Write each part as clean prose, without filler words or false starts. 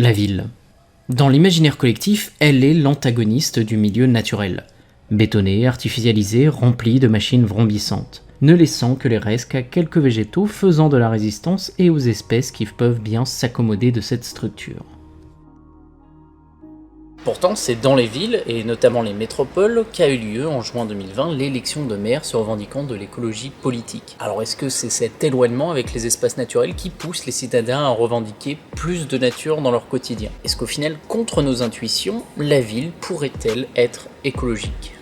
La ville. Dans l'imaginaire collectif, elle est l'antagoniste du milieu naturel. Bétonné, artificialisé, rempli de machines vrombissantes, ne laissant que les restes qu'à quelques végétaux faisant de la résistance et aux espèces qui peuvent bien s'accommoder de cette structure. Pourtant, c'est dans les villes, et notamment les métropoles, qu'a eu lieu en juin 2020 l'élection de maires se revendiquant de l'écologie politique. Alors est-ce que c'est cet éloignement avec les espaces naturels qui pousse les citadins à revendiquer plus de nature dans leur quotidien? Est-ce qu'au final, contre nos intuitions, la ville pourrait-elle être écologique?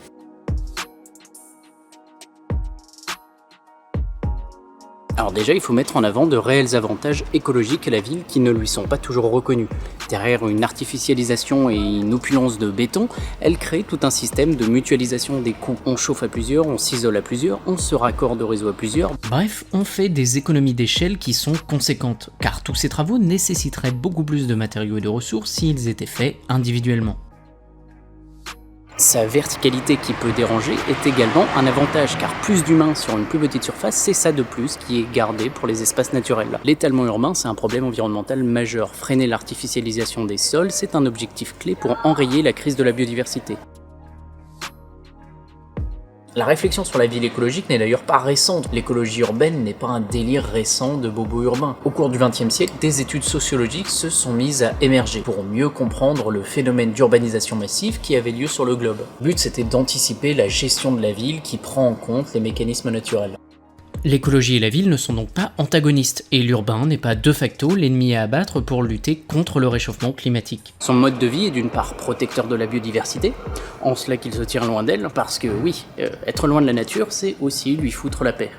Alors déjà, il faut mettre en avant de réels avantages écologiques à la ville qui ne lui sont pas toujours reconnus. Derrière une artificialisation et une opulence de béton, elle crée tout un système de mutualisation des coûts. On chauffe à plusieurs, on s'isole à plusieurs, on se raccorde au réseau à plusieurs. Bref, on fait des économies d'échelle qui sont conséquentes, car tous ces travaux nécessiteraient beaucoup plus de matériaux et de ressources s'ils étaient faits individuellement. Sa verticalité qui peut déranger est également un avantage car plus d'humains sur une plus petite surface, c'est ça de plus qui est gardé pour les espaces naturels. L'étalement urbain, c'est un problème environnemental majeur. Freiner l'artificialisation des sols, c'est un objectif clé pour enrayer la crise de la biodiversité. La réflexion sur la ville écologique n'est d'ailleurs pas récente. L'écologie urbaine n'est pas un délire récent de bobos urbains. Au cours du XXe siècle, des études sociologiques se sont mises à émerger pour mieux comprendre le phénomène d'urbanisation massive qui avait lieu sur le globe. Le but, c'était d'anticiper la gestion de la ville qui prend en compte les mécanismes naturels. L'écologie et la ville ne sont donc pas antagonistes, et l'urbain n'est pas de facto l'ennemi à abattre pour lutter contre le réchauffement climatique. Son mode de vie est d'une part protecteur de la biodiversité, en cela qu'il se tire loin d'elle, parce que oui, être loin de la nature, c'est aussi lui foutre la paix.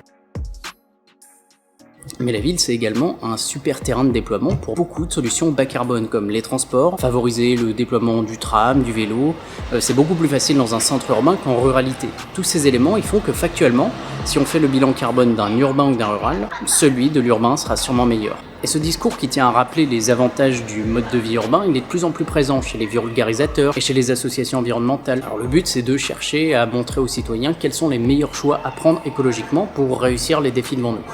Mais la ville, c'est également un super terrain de déploiement pour beaucoup de solutions bas carbone, comme les transports, favoriser le déploiement du tram, du vélo. C'est beaucoup plus facile dans un centre urbain qu'en ruralité. Tous ces éléments, ils font que factuellement, si on fait le bilan carbone d'un urbain ou d'un rural, celui de l'urbain sera sûrement meilleur. Et ce discours qui tient à rappeler les avantages du mode de vie urbain, il est de plus en plus présent chez les vulgarisateurs et chez les associations environnementales. Alors le but, c'est de chercher à montrer aux citoyens quels sont les meilleurs choix à prendre écologiquement pour réussir les défis devant nous.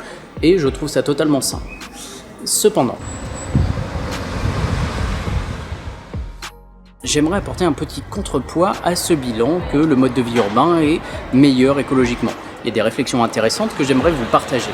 Et je trouve ça totalement sain. Cependant, j'aimerais apporter un petit contrepoids à ce bilan que le mode de vie urbain est meilleur écologiquement. Il y a des réflexions intéressantes que j'aimerais vous partager.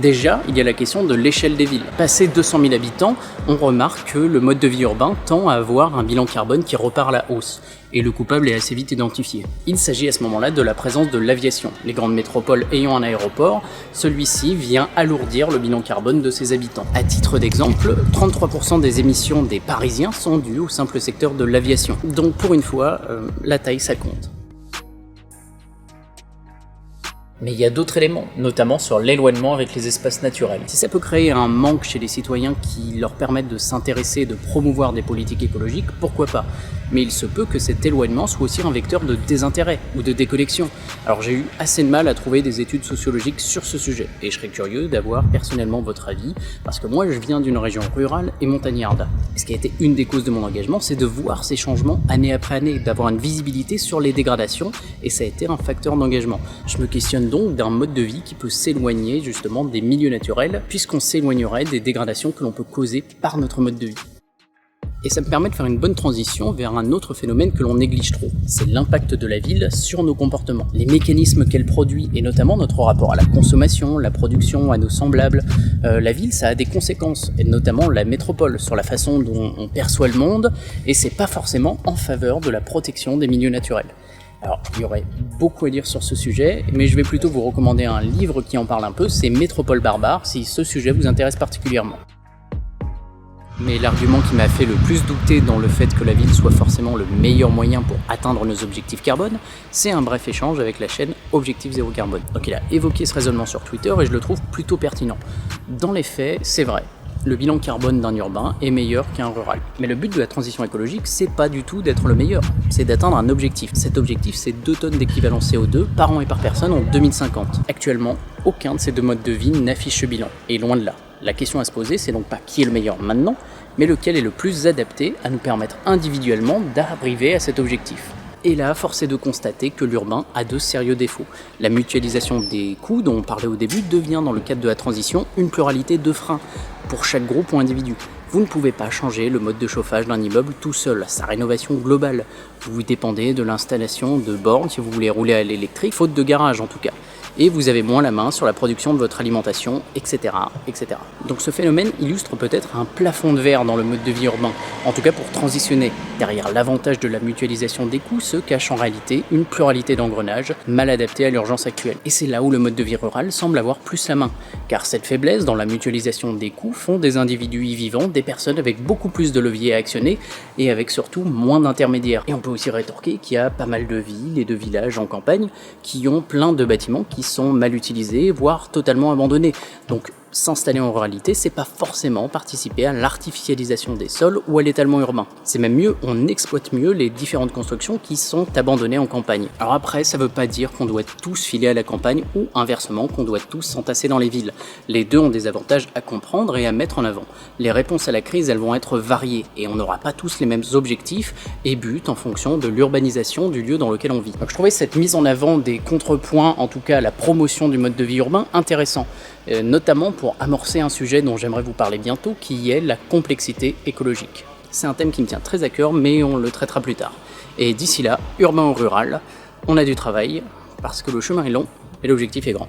Déjà, il y a la question de l'échelle des villes. Passé 200 000 habitants, on remarque que le mode de vie urbain tend à avoir un bilan carbone qui repart à la hausse. Et le coupable est assez vite identifié. Il s'agit à ce moment-là de la présence de l'aviation. Les grandes métropoles ayant un aéroport, celui-ci vient alourdir le bilan carbone de ses habitants. À titre d'exemple, 33% des émissions des Parisiens sont dues au simple secteur de l'aviation. Donc pour une fois, la taille ça compte. Mais il y a d'autres éléments, notamment sur l'éloignement avec les espaces naturels. Si ça peut créer un manque chez les citoyens qui leur permettent de s'intéresser et de promouvoir des politiques écologiques, pourquoi pas? Mais il se peut que cet éloignement soit aussi un vecteur de désintérêt ou de déconnexion. Alors j'ai eu assez de mal à trouver des études sociologiques sur ce sujet, et je serais curieux d'avoir personnellement votre avis, parce que moi je viens d'une région rurale et montagnarde. Et ce qui a été une des causes de mon engagement, c'est de voir ces changements année après année, d'avoir une visibilité sur les dégradations, et ça a été un facteur d'engagement. Je me questionne donc d'un mode de vie qui peut s'éloigner justement des milieux naturels, puisqu'on s'éloignerait des dégradations que l'on peut causer par notre mode de vie. Et ça me permet de faire une bonne transition vers un autre phénomène que l'on néglige trop. C'est l'impact de la ville sur nos comportements. Les mécanismes qu'elle produit, et notamment notre rapport à la consommation, la production, à nos semblables. La ville, ça a des conséquences, et notamment la métropole, sur la façon dont on perçoit le monde, et c'est pas forcément en faveur de la protection des milieux naturels. Alors, il y aurait beaucoup à dire sur ce sujet, mais je vais plutôt vous recommander un livre qui en parle un peu, c'est Métropole barbare, si ce sujet vous intéresse particulièrement. Mais l'argument qui m'a fait le plus douter dans le fait que la ville soit forcément le meilleur moyen pour atteindre nos objectifs carbone, c'est un bref échange avec la chaîne Objectif Zéro Carbone. Donc il a évoqué ce raisonnement sur Twitter et je le trouve plutôt pertinent. Dans les faits, c'est vrai. Le bilan carbone d'un urbain est meilleur qu'un rural. Mais le but de la transition écologique, c'est pas du tout d'être le meilleur, c'est d'atteindre un objectif. Cet objectif, c'est 2 tonnes d'équivalent CO2 par an et par personne en 2050. Actuellement, aucun de ces deux modes de vie n'affiche ce bilan, et loin de là. La question à se poser, c'est donc pas qui est le meilleur maintenant, mais lequel est le plus adapté à nous permettre individuellement d'arriver à cet objectif. Et là, force est de constater que l'urbain a de sérieux défauts. La mutualisation des coûts dont on parlait au début devient, dans le cadre de la transition, une pluralité de freins pour chaque groupe ou individu. Vous ne pouvez pas changer le mode de chauffage d'un immeuble tout seul, sa rénovation globale. Vous dépendez de l'installation de bornes si vous voulez rouler à l'électrique, faute de garage en tout cas. Et vous avez moins la main sur la production de votre alimentation, etc., etc. Donc ce phénomène illustre peut-être un plafond de verre dans le mode de vie urbain, en tout cas pour transitionner. Derrière l'avantage de la mutualisation des coûts se cache en réalité une pluralité d'engrenages mal adaptés à l'urgence actuelle. Et c'est là où le mode de vie rural semble avoir plus la main, car cette faiblesse dans la mutualisation des coûts font des individus y vivants des personnes avec beaucoup plus de leviers à actionner et avec surtout moins d'intermédiaires. Et on peut aussi rétorquer qu'il y a pas mal de villes et de villages en campagne qui ont plein de bâtiments qui sont mal utilisés, voire totalement abandonnés. Donc s'installer en ruralité, c'est pas forcément participer à l'artificialisation des sols ou à l'étalement urbain. C'est même mieux, on exploite mieux les différentes constructions qui sont abandonnées en campagne. Alors après, ça veut pas dire qu'on doit tous filer à la campagne ou inversement qu'on doit tous s'entasser dans les villes. Les deux ont des avantages à comprendre et à mettre en avant. Les réponses à la crise, elles vont être variées et on n'aura pas tous les mêmes objectifs et buts en fonction de l'urbanisation du lieu dans lequel on vit. Donc je trouvais cette mise en avant des contrepoints, en tout cas la promotion du mode de vie urbain, intéressant. Notamment pour amorcer un sujet dont j'aimerais vous parler bientôt, qui est la complexité écologique. C'est un thème qui me tient très à cœur, mais on le traitera plus tard. Et d'ici là, urbain ou rural, on a du travail, parce que le chemin est long et l'objectif est grand.